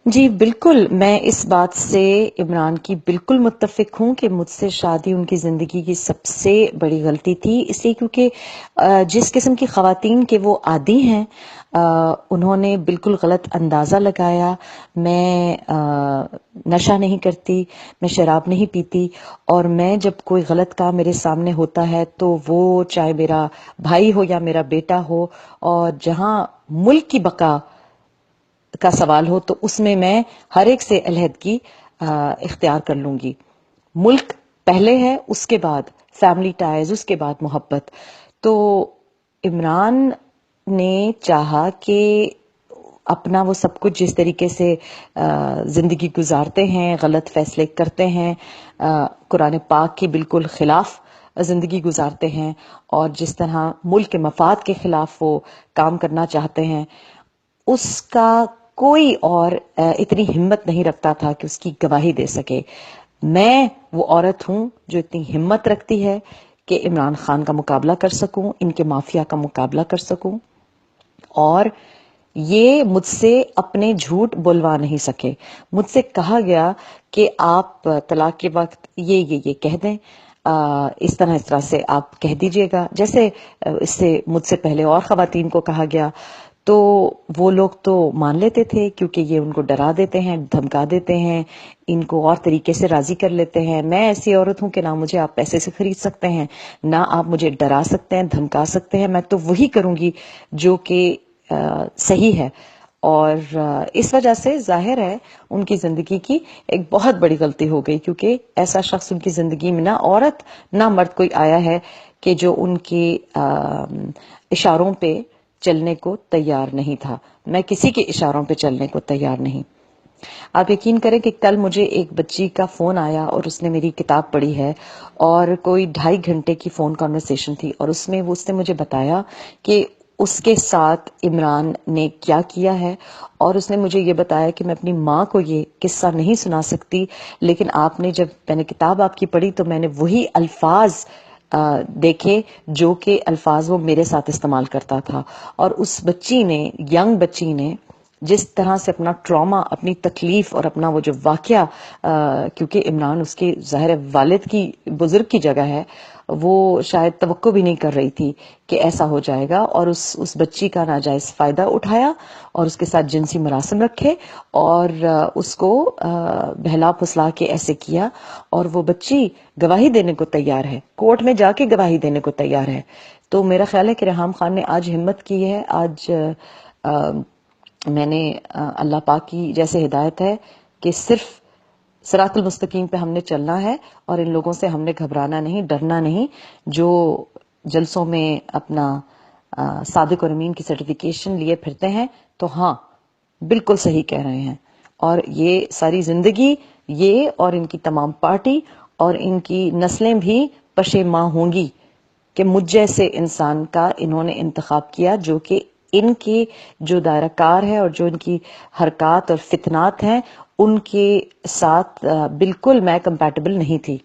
جی بالکل، میں اس بات سے عمران کی بالکل متفق ہوں کہ مجھ سے شادی ان کی زندگی کی سب سے بڑی غلطی تھی، اس لیے کیونکہ جس قسم کی خواتین کے وہ عادی ہیں، انہوں نے بالکل غلط اندازہ لگایا۔ میں نشہ نہیں کرتی، میں شراب نہیں پیتی، اور میں جب کوئی غلط کام میرے سامنے ہوتا ہے تو وہ چاہے میرا بھائی ہو یا میرا بیٹا ہو، اور جہاں ملک کی بقا کا سوال ہو تو اس میں ہر ایک سے علیحدگی اختیار کر لوں گی۔ ملک پہلے ہے، اس کے بعد فیملی ٹائز، اس کے بعد محبت۔ تو عمران نے چاہا کہ اپنا وہ سب کچھ جس طریقے سے زندگی گزارتے ہیں، غلط فیصلے کرتے ہیں، قرآن پاک کے بالکل خلاف زندگی گزارتے ہیں، اور جس طرح ملک کے مفاد کے خلاف وہ کام کرنا چاہتے ہیں، اس کا کوئی اور اتنی ہمت نہیں رکھتا تھا کہ اس کی گواہی دے سکے۔ میں وہ عورت ہوں جو اتنی ہمت رکھتی ہے کہ عمران خان کا مقابلہ کر سکوں، ان کے مافیا کا مقابلہ کر سکوں، اور یہ مجھ سے اپنے جھوٹ بلوا نہیں سکے۔ مجھ سے کہا گیا کہ آپ طلاق کے وقت یہ کہہ دیں، اس طرح سے آپ کہہ دیجئے گا، جیسے اس سے مجھ سے پہلے اور خواتین کو کہا گیا۔ تو وہ لوگ تو مان لیتے تھے، کیونکہ یہ ان کو ڈرا دیتے ہیں، دھمکا دیتے ہیں، ان کو اور طریقے سے راضی کر لیتے ہیں۔ میں ایسی عورت ہوں کہ نہ مجھے آپ پیسے سے خرید سکتے ہیں، نہ آپ مجھے ڈرا سکتے ہیں، دھمکا سکتے ہیں۔ میں تو وہی کروں گی جو کہ صحیح ہے، اور اس وجہ سے ظاہر ہے ان کی زندگی کی ایک بہت بڑی غلطی ہو گئی، کیونکہ ایسا شخص ان کی زندگی میں نہ عورت نہ مرد کوئی آیا ہے کہ جو ان کے اشاروں پہ چلنے کو تیار نہیں تھا۔ میں کسی کے اشاروں پہ چلنے کو تیار نہیں۔ آپ یقین کریں کہ کل مجھے ایک بچی کا فون آیا اور اس نے میری کتاب پڑھی ہے، اور کوئی 2.5 گھنٹے کی فون کانورسیشن تھی، اور اس میں اس نے مجھے بتایا کہ اس کے ساتھ عمران نے کیا کیا ہے، اور اس نے مجھے یہ بتایا کہ میں اپنی ماں کو یہ قصہ نہیں سنا سکتی، لیکن آپ نے جب میں نے کتاب آپ کی پڑھی تو میں نے وہی الفاظ دیکھے جو کہ الفاظ وہ میرے ساتھ استعمال کرتا تھا۔ اور اس بچی نے، ینگ بچی نے، جس طرح سے اپنا ٹراما، اپنی تکلیف اور اپنا وہ جو واقعہ، کیونکہ عمران اس کے ظاہر والد کی، بزرگ کی جگہ ہے، وہ شاید توقع بھی نہیں کر رہی تھی کہ ایسا ہو جائے گا، اور اس بچی کا ناجائز فائدہ اٹھایا اور اس کے ساتھ جنسی مراسم رکھے، اور اس کو بہلا پھسلا کے ایسے کیا، اور وہ بچی گواہی دینے کو تیار ہے، کورٹ میں جا کے گواہی دینے کو تیار ہے۔ تو میرا خیال ہے کہ ریحام خان نے آج ہمت کی ہے۔ آج میں نے اللہ پاک کی جیسے ہدایت ہے کہ صرف صراط المستقیم پہ ہم نے چلنا ہے، اور ان لوگوں سے ہم نے گھبرانا نہیں، ڈرنا نہیں، جو جلسوں میں اپنا صادق اور امین کی سرٹیفیکیشن لیے پھرتے ہیں۔ تو ہاں، بالکل صحیح کہہ رہے ہیں، اور یہ ساری زندگی یہ اور ان کی تمام پارٹی اور ان کی نسلیں بھی پشیماں ہوں گی کہ مجھ جیسے انسان کا انہوں نے انتخاب کیا، جو کہ ان کی جو دائرہ کار ہے اور جو ان کی حرکات اور فتنات ہیں ان کے ساتھ بالکل میں کمپیٹیبل نہیں تھی۔